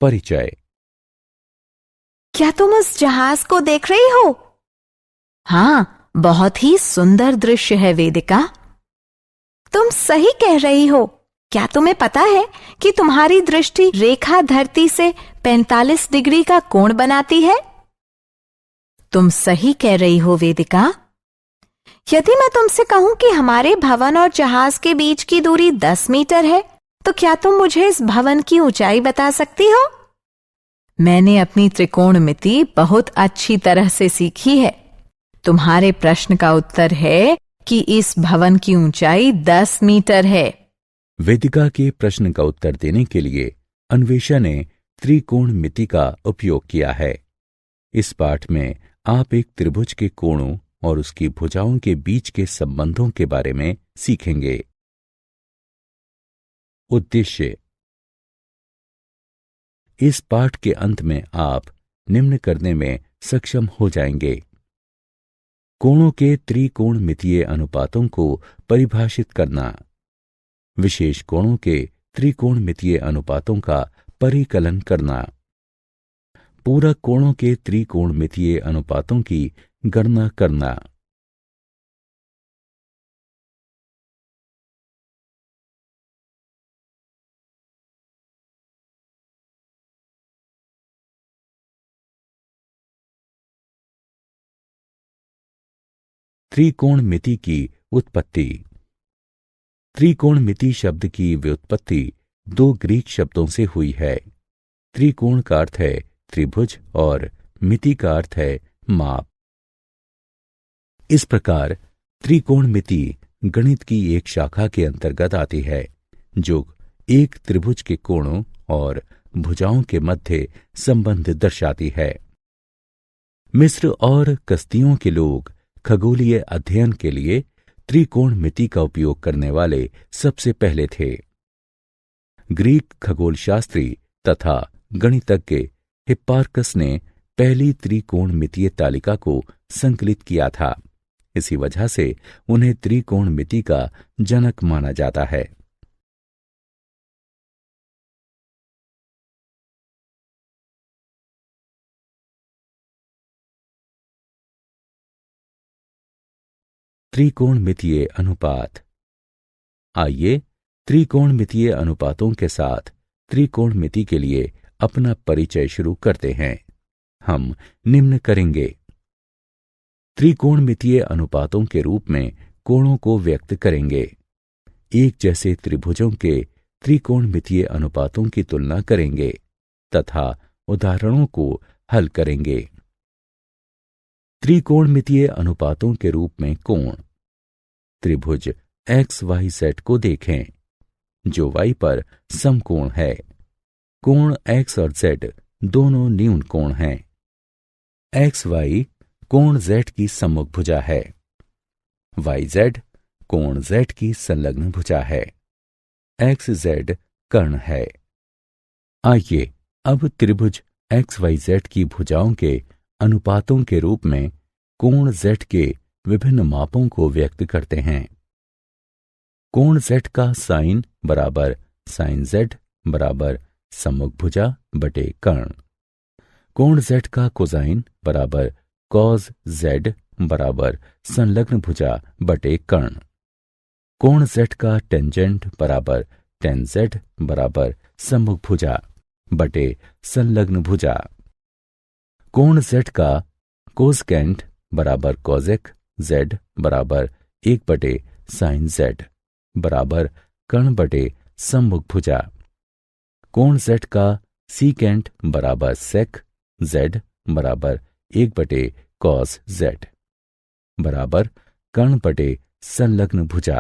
परिचय। क्या तुम उस जहाज को देख रही हो? हाँ, बहुत ही सुंदर दृश्य है वेदिका। तुम सही कह रही हो। क्या तुम्हें पता है कि तुम्हारी दृष्टि रेखा धरती से 45 डिग्री का कोण बनाती है? तुम सही कह रही हो वेदिका। यदि मैं तुमसे कहूं कि हमारे भवन और जहाज के बीच की दूरी 10 मीटर है, तो क्या तुम मुझे इस भवन की ऊंचाई बता सकती हो? मैंने अपनी त्रिकोणमिति बहुत अच्छी तरह से सीखी है। तुम्हारे प्रश्न का उत्तर है कि इस भवन की ऊंचाई 10 मीटर है। वेदिका के प्रश्न का उत्तर देने के लिए अन्वेषा ने त्रिकोणमिति का उपयोग किया है। इस पाठ में आप एक त्रिभुज के कोणों और उसकी भुजाओं के बीच के संबंधों के बारे में सीखेंगे। उद्देश्य। इस पाठ के अंत में आप निम्न करने में सक्षम हो जाएंगे। कोणों के त्रिकोणमितीय अनुपातों को परिभाषित करना, विशेष कोणों के त्रिकोणमितीय अनुपातों का परिकलन करना, पूरक कोणों के त्रिकोणमितीय अनुपातों की गणना करना। त्रिकोणमिति की उत्पत्ति। त्रिकोणमिति शब्द की व्युत्पत्ति दो ग्रीक शब्दों से हुई है। त्रिकोण का अर्थ है त्रिभुज और मिति का अर्थ है माप। इस प्रकार त्रिकोणमिति गणित की एक शाखा के अंतर्गत आती है जो एक त्रिभुज के कोणों और भुजाओं के मध्य संबंध दर्शाती है। मिस्र और कसदियों के लोग खगोलीय अध्ययन के लिए त्रिकोणमिति का उपयोग करने वाले सबसे पहले थे। ग्रीक खगोलशास्त्री तथा गणितज्ञ हिप्पार्कस ने पहली त्रिकोणमितीय तालिका को संकलित किया था। इसी वजह से उन्हें त्रिकोणमिति का जनक माना जाता है। त्रिकोणमितीय अनुपात। आइए त्रिकोणमितीय अनुपातों के साथ त्रिकोणमिति के लिए अपना परिचय शुरू करते हैं। हम निम्न करेंगे। त्रिकोणमितीय अनुपातों के रूप में कोणों को व्यक्त करेंगे। एक जैसे त्रिभुजों के त्रिकोणमितीय अनुपातों की तुलना करेंगे तथा उदाहरणों को हल करेंगे। त्रिकोणमितीय अनुपातों के रूप में कोण। त्रिभुज XYZ को देखें जो y पर समकोण है। कोण x और z दोनों न्यून कोण हैं। XY कोण z की सम्मुख भुजा है। YZ कोण z की संलग्न भुजा है। XZ कर्ण है। आइए अब त्रिभुज XYZ की भुजाओं के अनुपातों के रूप में कोण z के विभिन्न मापों को व्यक्त करते हैं। कोण z का साइन बराबर साइन z बराबर सम्मुख भुजा बटे कर्ण। कोण z का कोसाइन बराबर कॉस z बराबर संलग्न भुजा बटे कर्ण। कोण z का टेंजेंट बराबर टेन z बराबर सम्मुख भुजा बटे संलग्न भुजा। कोण z का कोसकेंट बराबर कॉसेक z बराबर 1 साइन z बराबर कर्ण बटे सम्मुख भुजा। कोण z का सीकेंट बराबर सेक z बराबर 1 कॉस z बराबर कर्ण बटे संलग्न भुजा।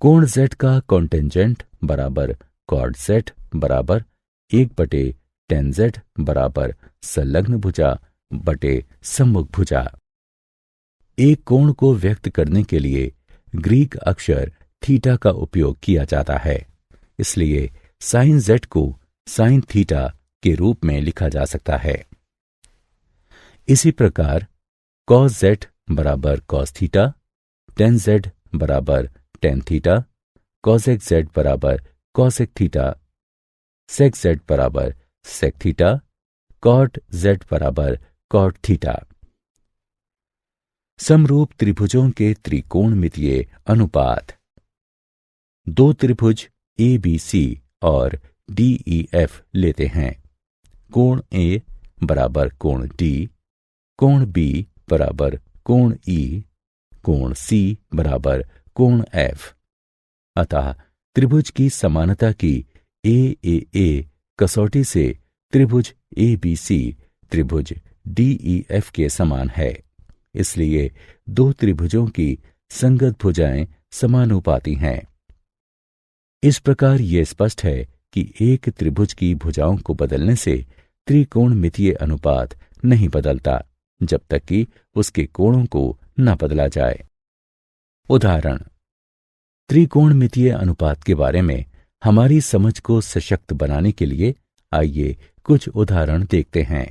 कोण z का कॉन्टेंजेंट बराबर कॉड z बराबर 1 टेन z बराबर संलग्न भुजा बटे सम्मुख भुजा। एक कोण को व्यक्त करने के लिए ग्रीक अक्षर थीटा का उपयोग किया जाता है, इसलिए साइन z को साइन थीटा के रूप में लिखा जा सकता है। इसी प्रकार कॉस z बराबर कॉस थीटा, टेन z बराबर टेन थीटा, कॉसेक z बराबर कॉसेक थीटा सेक जेड बराबर सेक थीटा, कॉट जेड बराबर कॉट थीटा। समरूप त्रिभुजों के त्रिकोणमितीय अनुपात। दो त्रिभुज ए बी सी और डी ई एफ लेते हैं। कोण ए बराबर कोण डी, कोण बी बराबर कोण ई, कोण सी बराबर कोण एफ। अतः त्रिभुज की समानता की ए कसौटी से त्रिभुज ए बी सी त्रिभुज डी ई एफ के समान है। इसलिए दो त्रिभुजों की संगत भुजाएं समानुपाती हैं। इस प्रकार यह स्पष्ट है कि एक त्रिभुज की भुजाओं को बदलने से त्रिकोणमितीय अनुपात नहीं बदलता जब तक कि उसके कोणों को न बदला जाए। उदाहरण। त्रिकोणमितीय अनुपात के बारे में हमारी समझ को सशक्त बनाने के लिए आइए कुछ उदाहरण देखते हैं।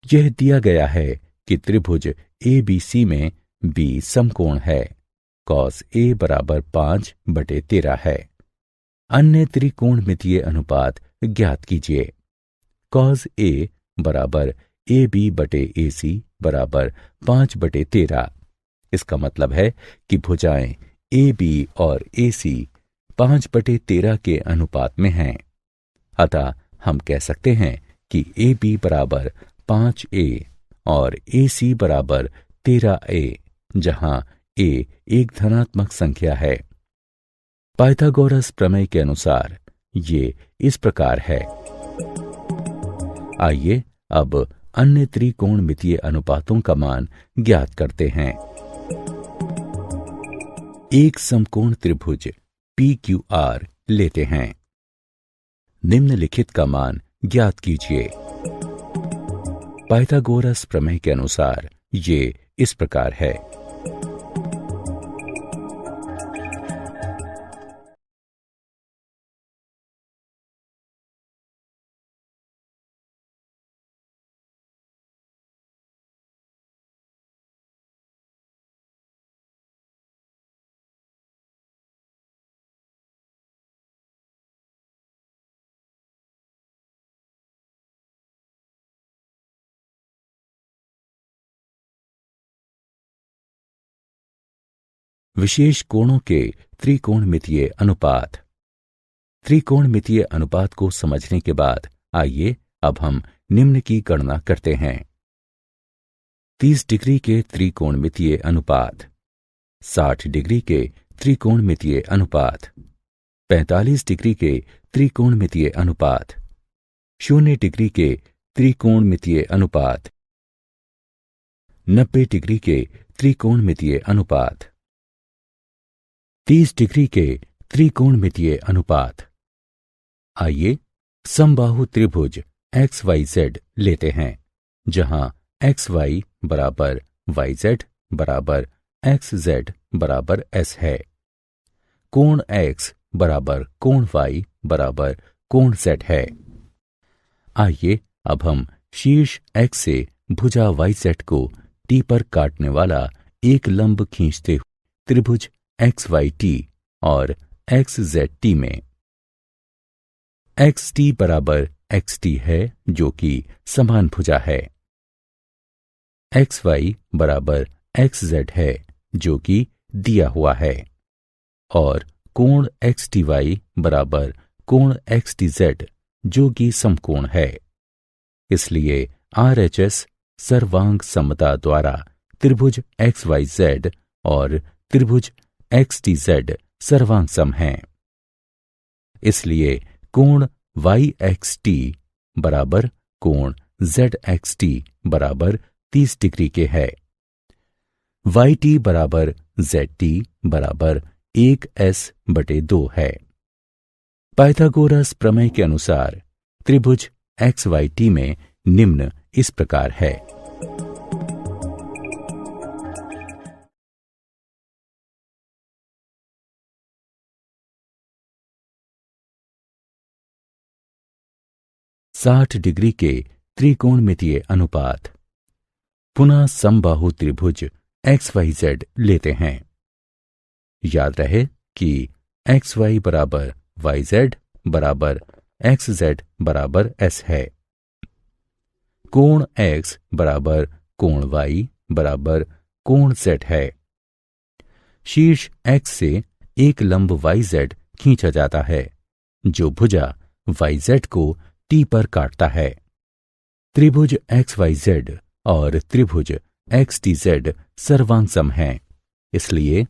यह दिया गया है कि त्रिभुज ए बी सी में बी समकोण है। कॉस ए बराबर 5/13 है। अन्य त्रिकोणमितीय अनुपात ज्ञात कीजिए। कॉस ए बराबर ए बी बटे ए सी बराबर 5/13। इसका मतलब है कि भुजाएं ए बी और ए सी 5/13 के अनुपात में हैं। अतः हम कह सकते हैं कि ए बी बराबर 5a और ए सी बराबर 13a, जहां a एक धनात्मक संख्या है। पाइथागोरस प्रमेय के अनुसार ये इस प्रकार है। आइए अब अन्य त्रिकोणमितीय अनुपातों का मान ज्ञात करते हैं। एक समकोण त्रिभुज PQR लेते हैं। निम्नलिखित का मान ज्ञात कीजिए। पाइथागोरस प्रमेय के अनुसार ये इस प्रकार है। विशेष कोणों के त्रिकोणमितीय अनुपात। त्रिकोणमितीय अनुपात को समझने के बाद आइए अब हम निम्न की गणना करते हैं। 30 डिग्री के त्रिकोणमितीय अनुपात, 60 डिग्री के त्रिकोणमितीय अनुपात, 45 डिग्री के त्रिकोणमितीय अनुपात, 0 डिग्री के त्रिकोणमितीय अनुपात, 90 डिग्री के त्रिकोणमितीय अनुपात, 30 डिग्री के त्रिकोणमितीय अनुपात। आइए समबाहु त्रिभुज XYZ लेते हैं, जहां XY बराबर YZ बराबर XZ बराबर S है। कोण X बराबर कोण Y बराबर कोण Z है। आइए अब हम शीर्ष X से भुजा YZ को T पर काटने वाला एक लंब खींचते हुए त्रिभुज XYT और XZT में। XT बराबर XT है जो कि समान भुजा है। XY बराबर XZ है जो कि दिया हुआ है। और कोण XTY बराबर कोण XTZ जो कि समकोण है। इसलिए RHS सर्वांग समता द्वारा त्रिभुज XYZ और त्रिभुज XTZ सर्वांग सम हैं। इसलिए कोण YXT बराबर कोण ZXT बराबर 30 डिग्री के है। YT बराबर ZT बराबर 1s/2 है। पाइथागोरस प्रमेय के अनुसार त्रिभुज XYT में निम्न इस प्रकार है। साठ डिग्री के त्रिकोणमितीय अनुपात। पुनः समबाहु त्रिभुज XYZ लेते हैं। याद रहे कि XY बराबर YZ बराबर एक्स जेड बराबर एस है। कोण एक्स बराबर कोण वाई बराबर कोण जेड है। शीर्ष एक्स से एक लंब वाई जेड खींचा जाता है जो भुजा वाई जेड को टी पर काटता है। त्रिभुज एक्स वाई जेड और त्रिभुज एक्स टी जेड सर्वांग हैं, इसलिए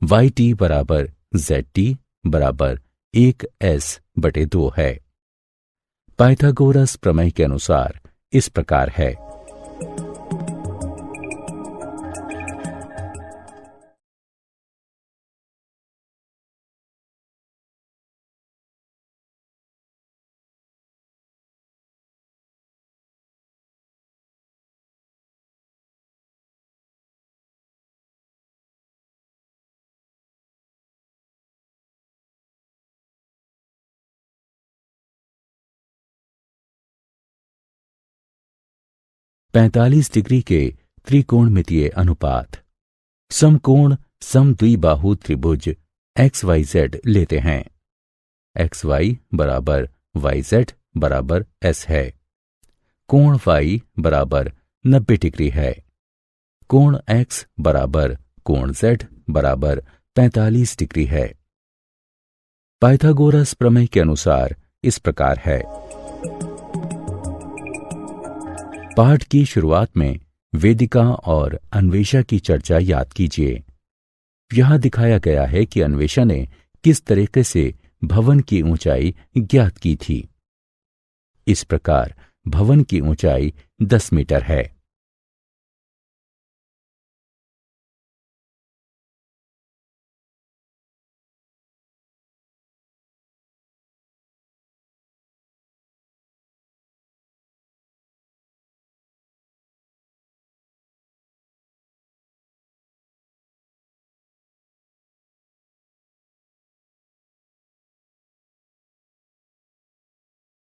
वाई टी बराबर जेड टी बराबर 1s/2 है। पाइथागोरस प्रमेय के अनुसार इस प्रकार है। पैंतालीस डिग्री के त्रिकोणमितीय अनुपात। समकोण समद्विबाहु त्रिभुज एक्स वाई जेड लेते हैं। एक्स वाई बराबर वाई जेड बराबर एस है। कोण वाई बराबर 90 डिग्री है। कोण एक्स बराबर कोण जेड बराबर 45 डिग्री है। पाइथागोरस प्रमेय के अनुसार इस प्रकार है। पाठ की शुरुआत में वेदिका और अन्वेषा की चर्चा याद कीजिए। यहां दिखाया गया है कि अन्वेषा ने किस तरीके से भवन की ऊंचाई ज्ञात की थी। इस प्रकार भवन की ऊंचाई 10 मीटर है।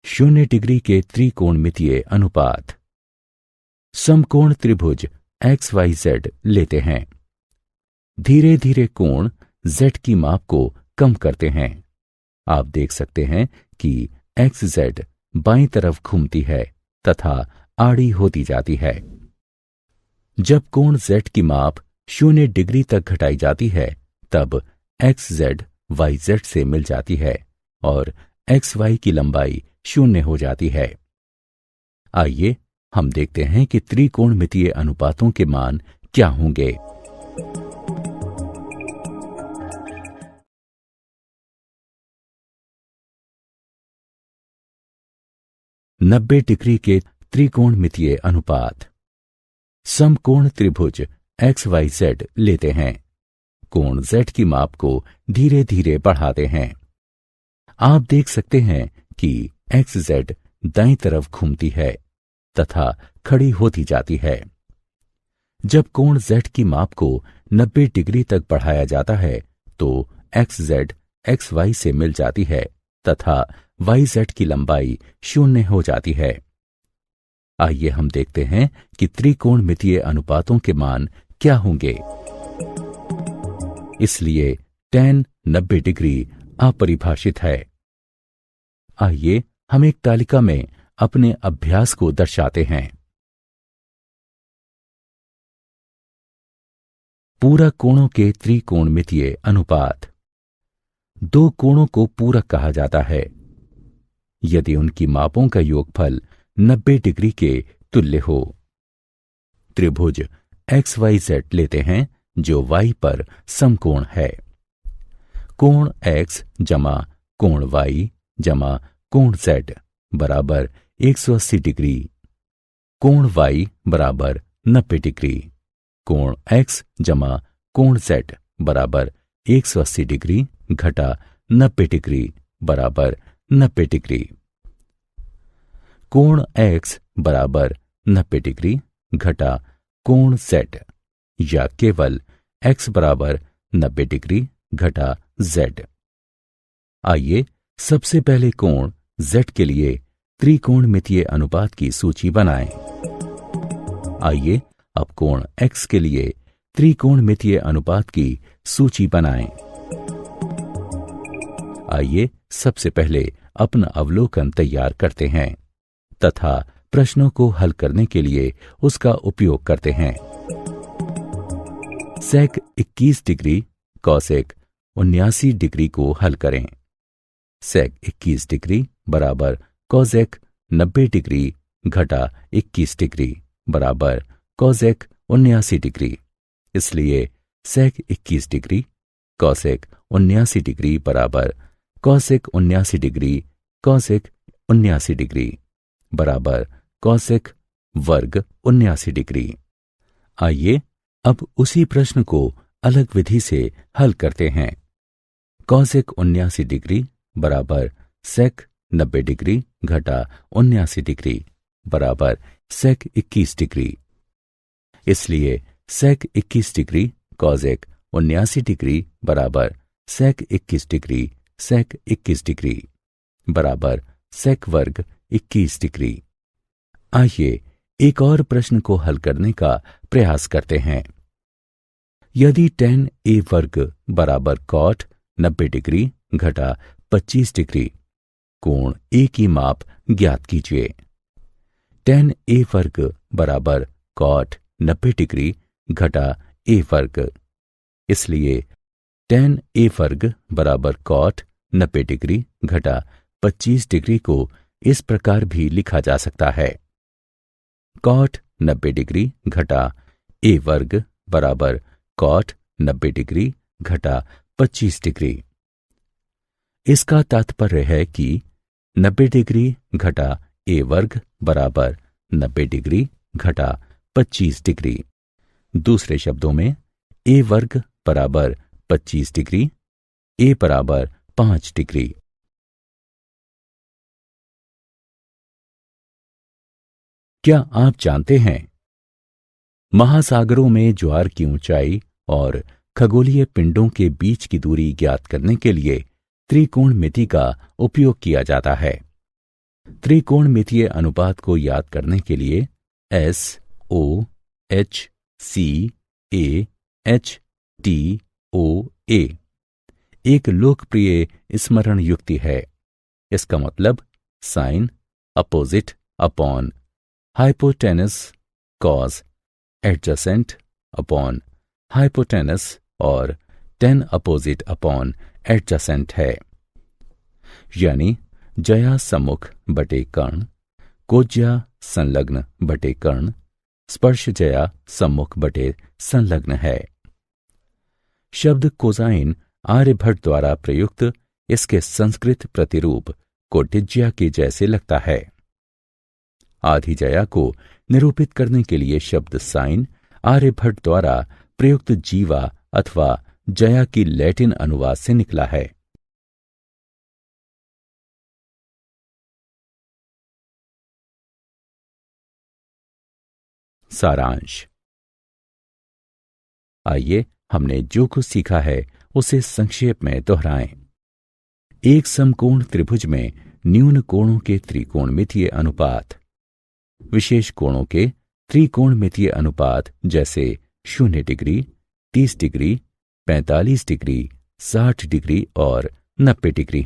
शून्य डिग्री के त्रिकोणमितीय अनुपात। समकोण त्रिभुज एक्स वाई जेड लेते हैं। धीरे धीरे कोण जेड की माप को कम करते हैं। आप देख सकते हैं कि एक्स जेड बाईं तरफ घूमती है तथा आड़ी होती जाती है। जब कोण जेड की माप 0 डिग्री तक घटाई जाती है तब एक्स जेड वाई जेड से मिल जाती है और एक्स वाई की लंबाई 0 हो जाती है। आइए हम देखते हैं कि त्रिकोणमितीय अनुपातों के मान क्या होंगे। नब्बे डिग्री के त्रिकोणमितीय अनुपात। समकोण त्रिभुज एक्स वाई जेड लेते हैं। कोण जेड की माप को धीरे धीरे बढ़ाते हैं। आप देख सकते हैं कि एक्स जेड दाईं तरफ घूमती है तथा खड़ी होती जाती है। जब कोण जेड की माप को 90 डिग्री तक बढ़ाया जाता है तो एक्स जेड एक्स वाई से मिल जाती है तथा वाई जेड की लंबाई 0 हो जाती है। आइए हम देखते हैं कि त्रिकोणमितीय अनुपातों के मान क्या होंगे। इसलिए tan 90 डिग्री अपरिभाषित है। आइए हम एक तालिका में अपने अभ्यास को दर्शाते हैं। पूरक कोणों के त्रिकोणमितीय अनुपात। दो कोणों को पूरक कहा जाता है यदि उनकी मापों का योगफल 90 डिग्री के तुल्य हो। त्रिभुज एक्स वाई जेड लेते हैं जो वाई पर समकोण है। कोण एक्स जमा कोण वाई जमा कोण जेड बराबर 180 डिग्री। कोण वाई बराबर 90 डिग्री। कोण एक्स जमा कोण जेड बराबर 180 डिग्री घटा 90 डिग्री बराबर 90 डिग्री। कोण एक्स बराबर 90 डिग्री घटा कोण जेड या केवल एक्स बराबर 90 डिग्री घटा जेड। आइए सबसे पहले कोण जेड के लिए त्रिकोणमितीय अनुपात की सूची बनाएं। आइए अब कोण एक्स के लिए त्रिकोणमितीय अनुपात की सूची बनाएं। आइए सबसे पहले अपना अवलोकन तैयार करते हैं तथा प्रश्नों को हल करने के लिए उसका उपयोग करते हैं। सेक 21 डिग्री कॉसेक 79 डिग्री को हल करें। सेक 21 डिग्री बराबर कॉसेक 90 डिग्री घटा 21 डिग्री बराबर कॉसेक 79 डिग्री। इसलिए सेक 21 डिग्री कॉसेक 79 डिग्री बराबर कॉसेक 79 डिग्री कॉसेक 79 डिग्री बराबर कॉसेक वर्ग 79 डिग्री। आइए अब उसी प्रश्न को अलग विधि से हल करते हैं। कॉसेक 79 डिग्री बराबर सेक 90 डिग्री घटा 79 डिग्री बराबर सेक 21 डिग्री। इसलिए सेक 21 डिग्री कॉसेक 79 डिग्री बराबर सेक 21 डिग्री सेक 21 डिग्री बराबर सेक वर्ग 21 डिग्री। आइए एक और प्रश्न को हल करने का प्रयास करते हैं। यदि tan a वर्ग बराबर cot 90 डिग्री घटा 25 डिग्री, कोण a की माप ज्ञात कीजिए। tan a वर्ग बराबर cot 90 डिग्री घटा a वर्ग। इसलिए tan a वर्ग बराबर cot 90 डिग्री घटा 25 डिग्री को इस प्रकार भी लिखा जा सकता है। cot 90 डिग्री घटा a वर्ग बराबर cot 90 डिग्री घटा 25 डिग्री। इसका तात्पर्य है कि 90 डिग्री घटा a वर्ग बराबर 90 डिग्री घटा 25 डिग्री। दूसरे शब्दों में a वर्ग बराबर 25 डिग्री, a बराबर 5 डिग्री। क्या आप जानते हैं महासागरों में ज्वार की ऊंचाई और खगोलीय पिंडों के बीच की दूरी ज्ञात करने के लिए त्रिकोणमिति का उपयोग किया जाता है। त्रिकोणमितीय अनुपात को याद करने के लिए S O H C A H T O A एक लोकप्रिय स्मरण युक्ति है। इसका मतलब sine opposite upon hypotenuse cos adjacent upon hypotenuse और tan अपोजिट अपॉन एडजेसेंट है। यानी जया सम्मुख बटे कर्ण, कोज्या संलग्न बटे कर्ण, स्पर्श जया सम्मुख बटे संलग्न है। शब्द कोसाइन आर्यभट्ट द्वारा प्रयुक्त इसके संस्कृत प्रतिरूप कोटिज्या के जैसे लगता है। आधी जया को निरूपित करने के लिए शब्द साइन आर्यभट्ट द्वारा प्रयुक्त जीवा अथवा जया की लैटिन अनुवाद से निकला है। सारांश। आइए हमने जो कुछ सीखा है उसे संक्षेप में दोहराएं। एक समकोण त्रिभुज में न्यून कोणों के त्रिकोणमितीय अनुपात, विशेष कोणों के त्रिकोणमितीय अनुपात जैसे 0 डिग्री, 30 डिग्री, 45 डिग्री, 60 डिग्री और 90 डिग्री।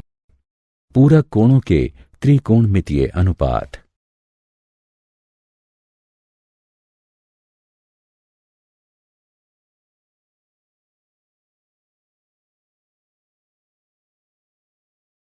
पूरक कोणों के त्रिकोणमितीय अनुपात।